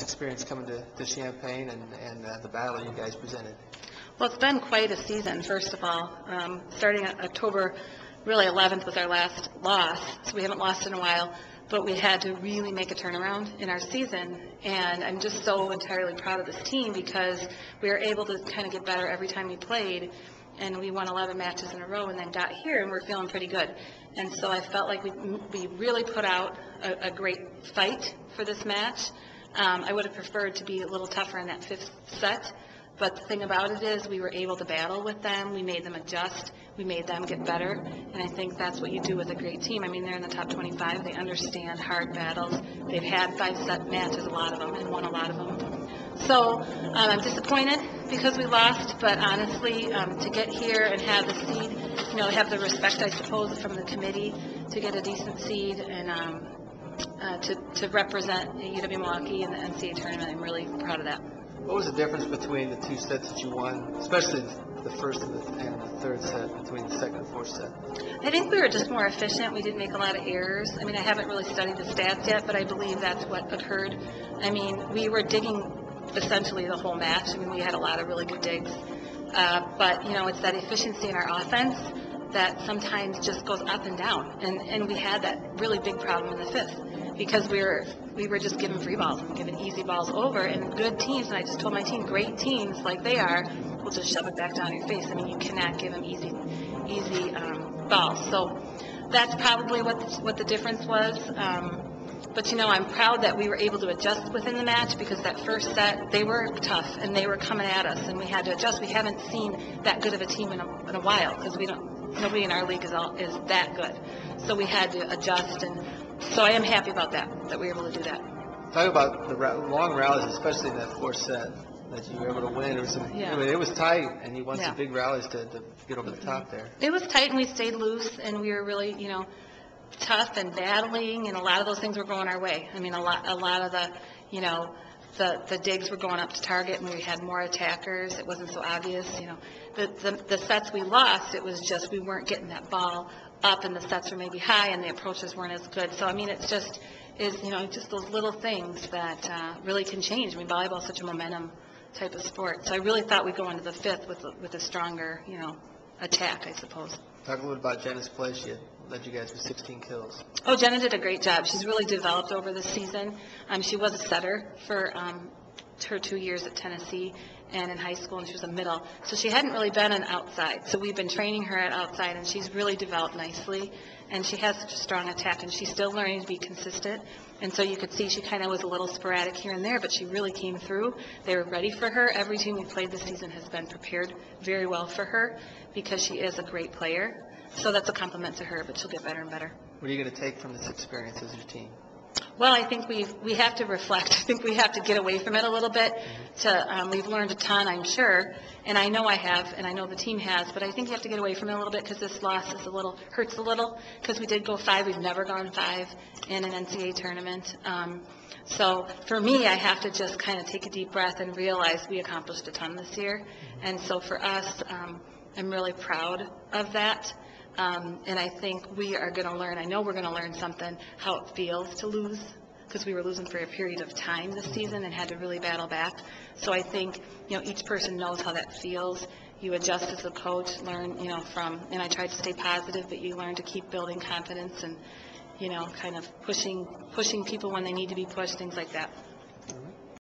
experience coming to Champaign and the battle you guys presented? Well, it's been quite a season, first of all. Starting October, really 11th was our last loss, so we haven't lost in a while, but we had to really make a turnaround in our season, and I'm just so entirely proud of this team because we were able to kind of get better every time we played, and we won 11 matches in a row and then got here, and we're feeling pretty good. And so I felt like we really put out a great fight for this match. I would have preferred to be a little tougher in that fifth set, but the thing about it is we were able to battle with them. We made them adjust. We made them get better, and I think that's what you do with a great team. I mean, they're in the top 25. They understand hard battles. They've had 5-set matches, a lot of them, and won a lot of them. So I'm disappointed because we lost, but honestly, to get here and have the seed, have the respect, I suppose, from the committee to get a decent seed and to represent UW-Milwaukee in the NCAA Tournament, I'm really proud of that. What was the difference between the 2 sets that you won, especially the first and the third set, between the second and fourth set? I think we were just more efficient. We didn't make a lot of errors. I mean, I haven't really studied the stats yet, but I believe that's what occurred. I mean, we were digging essentially the whole match. I mean, we had a lot of really good digs. But, it's that efficiency in our offense that sometimes just goes up and down. And we had that really big problem in the fifth because we were just giving free balls and giving easy balls over. And good teams, and I just told my team, great teams like they are, will just shove it back down your face. I mean, you cannot give them easy balls. So that's probably what the difference was. But, I'm proud that we were able to adjust within the match because that first set, they were tough and they were coming at us and we had to adjust. We haven't seen that good of a team in a while because nobody in our league is that good. So we had to adjust, and so I am happy about that we were able to do that. Talk about the long rallies, especially in that fourth set that you were able to win. It was tight, and you won some big rallies to get over the top there. It was tight, and we stayed loose, and we were really, tough and battling, and a lot of those things were going our way. I mean, a lot of the digs were going up to target, and we had more attackers. It wasn't so obvious, The sets we lost, it was just we weren't getting that ball up, and the sets were maybe high, and the approaches weren't as good. So I mean, it's just just those little things that really can change. I mean, volleyball is such a momentum type of sport. So I really thought we'd go into the fifth with a stronger, attack, I suppose. Talk a little about Jenna's play. She had led you guys with 16 kills. Oh, Jenna did a great job. She's really developed over the season. She was a setter for her 2 years at Tennessee and in high school, and she was a middle. So she hadn't really been an outside. So we've been training her at outside, and she's really developed nicely. And she has such a strong attack, and she's still learning to be consistent. And so you could see she kind of was a little sporadic here and there, but she really came through. They were ready for her. Every team we played this season has been prepared very well for her because she is a great player. So that's a compliment to her, but she'll get better and better. What are you going to take from this experience as your team? Well, I think we have to reflect. I think we have to get away from it a little bit. We've learned a ton, I'm sure, and I know I have, and I know the team has. But I think you have to get away from it a little bit because this loss is hurts a little because we did go 5. We've never gone 5 in an NCAA tournament. So for me, I have to just kind of take a deep breath and realize we accomplished a ton this year. And so for us, I'm really proud of that. And I think we are going to learn, I know we're going to learn something, how it feels to lose, because we were losing for a period of time this season and had to really battle back. So I think, each person knows how that feels. You adjust as a coach, learn, and I tried to stay positive, but you learn to keep building confidence and, kind of pushing people when they need to be pushed, things like that.